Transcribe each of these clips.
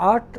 8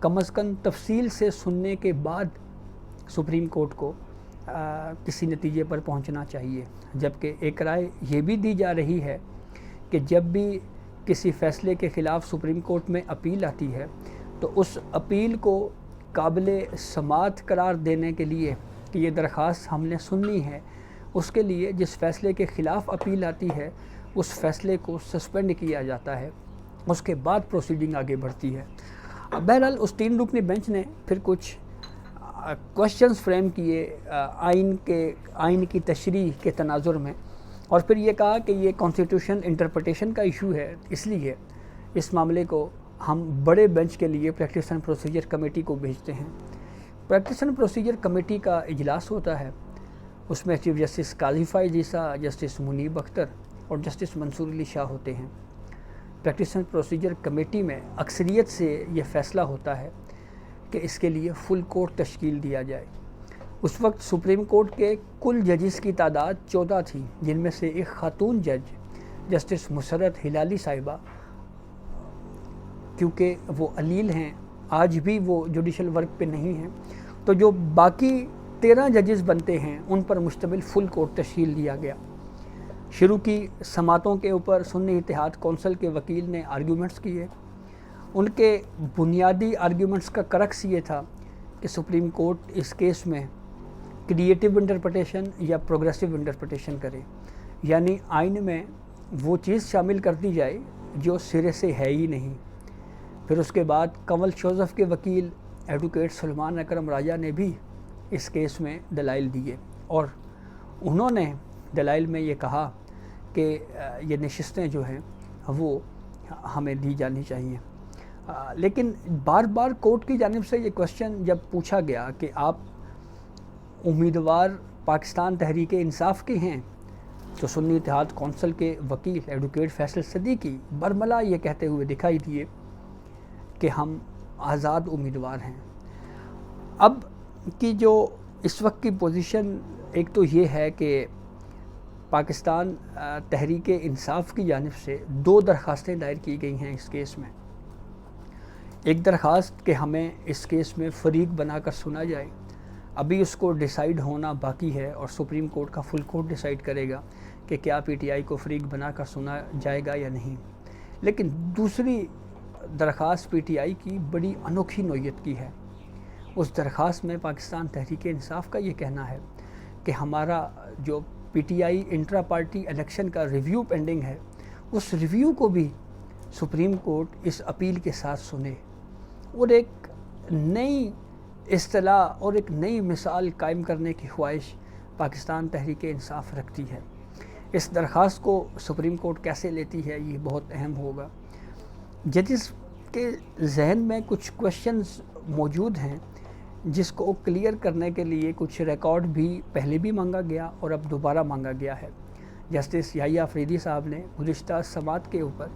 کم از کم تفصیل سے سننے کے بعد سپریم کورٹ کو کسی نتیجے پر پہنچنا چاہیے، جبکہ ایک رائے یہ بھی دی جا رہی ہے کہ جب بھی کسی فیصلے کے خلاف سپریم کورٹ میں اپیل آتی ہے تو اس اپیل کو قابل سماعت قرار دینے کے لیے کہ یہ درخواست ہم نے سننی ہے، اس کے لیے جس فیصلے کے خلاف اپیل آتی ہے اس فیصلے کو سسپینڈ کیا جاتا ہے، اس کے بعد پروسیڈنگ آگے بڑھتی ہے۔ بہرحال اس 3 رکنی بینچ نے پھر کچھ کوشچنز فریم کیے آئین کی تشریح کے تناظر میں، اور پھر یہ کہا کہ یہ کانسٹیٹیوشن انٹرپریٹیشن کا ایشو ہے، اس لیے اس معاملے کو ہم بڑے بینچ کے لیے پریکٹس اینڈ پروسیجر کمیٹی کو بھیجتے ہیں۔ پریکٹس اینڈ پروسیجر کمیٹی کا اجلاس ہوتا ہے، اس میں چیف جسٹس قاضی فائز عیسیٰ، جسٹس منیب اختر اور جسٹس منصور علی شاہ ہوتے ہیں۔ پریکٹس اینڈ پروسیجر کمیٹی میں اکثریت سے یہ فیصلہ ہوتا ہے کہ اس کے لیے فل کورٹ تشکیل دیا جائے۔ اس وقت سپریم کورٹ کے کل ججز کی تعداد 14 تھی، جن میں سے ایک خاتون جج جسٹس مسرت ہلالی صاحبہ، کیونکہ وہ علیل ہیں، آج بھی وہ جوڈیشل ورک پہ نہیں ہیں، تو جو باقی 13 ججز بنتے ہیں ان پر مشتمل فل کورٹ تشکیل دیا گیا۔ شروع کی سماعتوں کے اوپر سنی اتحاد کونسل کے وکیل نے آرگیومنٹس کیے۔ ان کے بنیادی آرگیومنٹس کا کرکس یہ تھا کہ سپریم کورٹ اس کیس میں کریٹیو انٹرپریٹیشن یا پروگریسو انٹرپریٹیشن کرے، یعنی آئین میں وہ چیز شامل کر دی جائے جو سرے سے ہے ہی نہیں۔ پھر اس کے بعد کنول شوزف کے وکیل ایڈوکیٹ سلمان اکرم راجہ نے بھی اس کیس میں دلائل دیے، اور انہوں نے دلائل میں یہ کہا کہ یہ نشستیں جو ہیں وہ ہمیں دی جانی چاہیے۔ لیکن بار بار کورٹ کی جانب سے یہ کوشچن جب پوچھا گیا کہ آپ امیدوار پاکستان تحریک انصاف کے ہیں، تو سنی اتحاد کونسل کے وکیل ایڈوکیٹ فیصل صدیقی برملا یہ کہتے ہوئے دکھائی دیے کہ ہم آزاد امیدوار ہیں۔ اب کی جو اس وقت کی پوزیشن ایک تو یہ ہے کہ پاکستان تحریک انصاف کی جانب سے 2 درخواستیں دائر کی گئی ہیں اس کیس میں۔ ایک درخواست کہ ہمیں اس کیس میں فریق بنا کر سنا جائے، ابھی اس کو ڈیسائیڈ ہونا باقی ہے اور سپریم کورٹ کا فل کورٹ ڈیسائیڈ کرے گا کہ کیا پی ٹی آئی کو فریق بنا کر سنا جائے گا یا نہیں۔ لیکن دوسری درخواست پی ٹی آئی کی بڑی انوکھی نوعیت کی ہے۔ اس درخواست میں پاکستان تحریک انصاف کا یہ کہنا ہے کہ ہمارا جو P T I intra party election کا ریویو پینڈنگ ہے، اس ریویو کو بھی سپریم کورٹ اس اپیل کے ساتھ سنے، اور ایک نئی اصطلاح اور ایک نئی مثال قائم کرنے کی خواہش پاکستان تحریک انصاف رکھتی ہے۔ اس درخواست کو سپریم کورٹ کیسے لیتی ہے یہ بہت اہم ہوگا۔ ججز کے ذہن میں کچھ کوشچنز موجود ہیں جس کو کلیئر کرنے کے لیے کچھ ریکارڈ بھی پہلے بھی مانگا گیا اور اب دوبارہ مانگا گیا ہے۔ جسٹس یحییٰ افریدی صاحب نے گزشتہ سماعت کے اوپر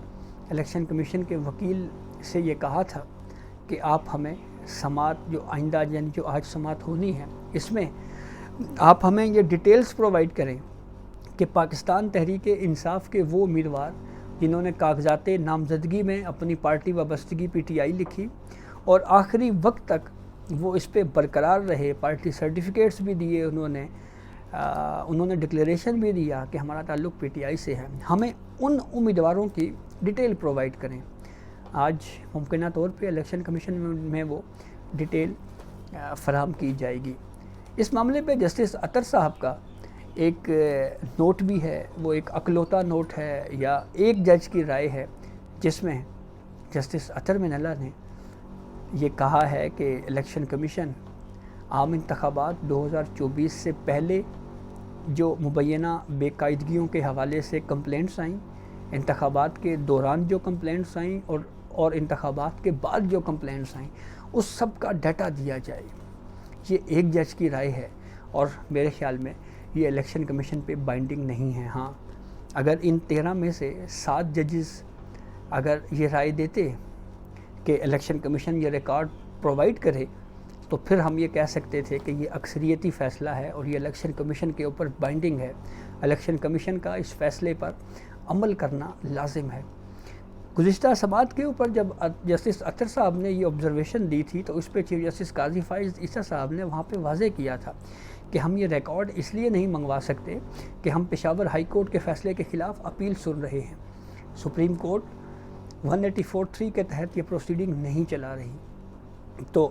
الیکشن کمیشن کے وکیل سے یہ کہا تھا کہ آپ ہمیں سماعت جو آئندہ یعنی جو آج سماعت ہونی ہے اس میں آپ ہمیں یہ ڈیٹیلز پرووائڈ کریں کہ پاکستان تحریک انصاف کے وہ امیدوار جنہوں نے کاغذات نامزدگی میں اپنی پارٹی وابستگی پی ٹی آئی لکھی اور آخری وقت تک وہ اس پہ برقرار رہے، پارٹی سرٹیفکیٹس بھی دیے، انہوں نے ڈکلیریشن بھی دیا کہ ہمارا تعلق پی ٹی آئی سے ہے، ہمیں ان امیدواروں کی ڈیٹیل پرووائڈ کریں۔ آج ممکنہ طور پہ الیکشن کمیشن میں وہ ڈیٹیل فراہم کی جائے گی۔ اس معاملے پہ جسٹس اطہر صاحب کا ایک نوٹ بھی ہے، وہ ایک اکلوتا نوٹ ہے یا ایک جج کی رائے ہے، جس میں جسٹس اطہر من اللہ نے یہ کہا ہے کہ الیکشن کمیشن عام انتخابات 2024 سے پہلے جو مبینہ بے قاعدگیوں کے حوالے سے کمپلینٹس آئیں، انتخابات کے دوران جو کمپلینٹس آئیں اور انتخابات کے بعد جو کمپلینٹس آئیں، اس سب کا ڈیٹا دیا جائے۔ یہ ایک جج کی رائے ہے اور میرے خیال میں یہ الیکشن کمیشن پہ بائنڈنگ نہیں ہے۔ ہاں، اگر ان 13 میں سے 7 ججز اگر یہ رائے دیتے کہ الیکشن کمیشن یہ ریکارڈ پرووائڈ کرے تو پھر ہم یہ کہہ سکتے تھے کہ یہ اکثریتی فیصلہ ہے اور یہ الیکشن کمیشن کے اوپر بائنڈنگ ہے، الیکشن کمیشن کا اس فیصلے پر عمل کرنا لازم ہے۔ گزشتہ سماعت کے اوپر جب جسٹس اختر صاحب نے یہ آبزرویشن دی تھی تو اس پہ چیف جسٹس قاضی فائز عیسیٰ صاحب نے وہاں پہ واضح کیا تھا کہ ہم یہ ریکارڈ اس لیے نہیں منگوا سکتے کہ ہم پشاور ہائی کورٹ کے فیصلے کے خلاف اپیل سن رہے ہیں، سپریم کورٹ 184(3) کے تحت یہ پروسیڈنگ نہیں چلا رہی۔ تو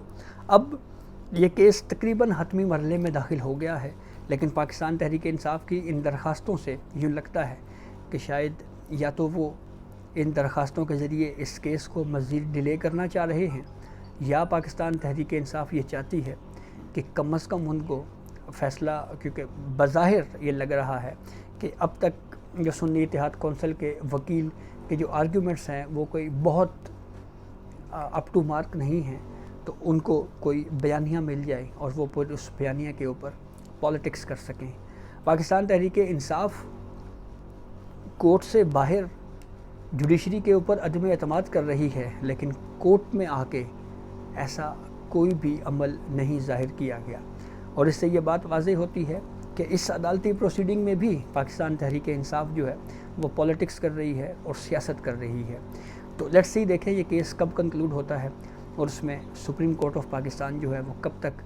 اب یہ کیس تقریباً حتمی مرحلے میں داخل ہو گیا ہے، لیکن پاکستان تحریک انصاف کی ان درخواستوں سے یوں لگتا ہے کہ شاید یا تو وہ ان درخواستوں کے ذریعے اس کیس کو مزید ڈیلے کرنا چاہ رہے ہیں، یا پاکستان تحریک انصاف یہ چاہتی ہے کہ کم از کم ان کو فیصلہ، کیونکہ بظاہر یہ لگ رہا ہے کہ اب تک جو سنی اتحاد کونسل کے وکیل کے جو آرگیومنٹس ہیں وہ کوئی بہت اپ ٹو مارک نہیں ہیں، تو ان کو کوئی بیانیہ مل جائے اور وہ پھر اس بیانیہ کے اوپر پالیٹکس کر سکیں۔ پاکستان تحریک انصاف کورٹ سے باہر جوڈیشری کے اوپر عدم اعتماد کر رہی ہے، لیکن کورٹ میں آ کے ایسا کوئی بھی عمل نہیں ظاہر کیا گیا، اور اس سے یہ بات واضح ہوتی ہے کہ اس عدالتی پروسیڈنگ میں بھی پاکستان تحریک انصاف جو ہے وہ پالیٹکس کر رہی ہے اور سیاست کر رہی ہے۔ تو لیٹس سی، دیکھیں یہ کیس کب کنکلوڈ ہوتا ہے اور اس میں سپریم کورٹ آف پاکستان جو ہے وہ کب تک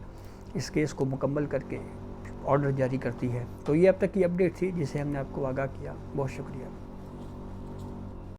اس کیس کو مکمل کر کے آرڈر جاری کرتی ہے۔ تو یہ اب تک کی اپڈیٹ تھی جسے ہم نے آپ کو آگاہ کیا۔ بہت شکریہ۔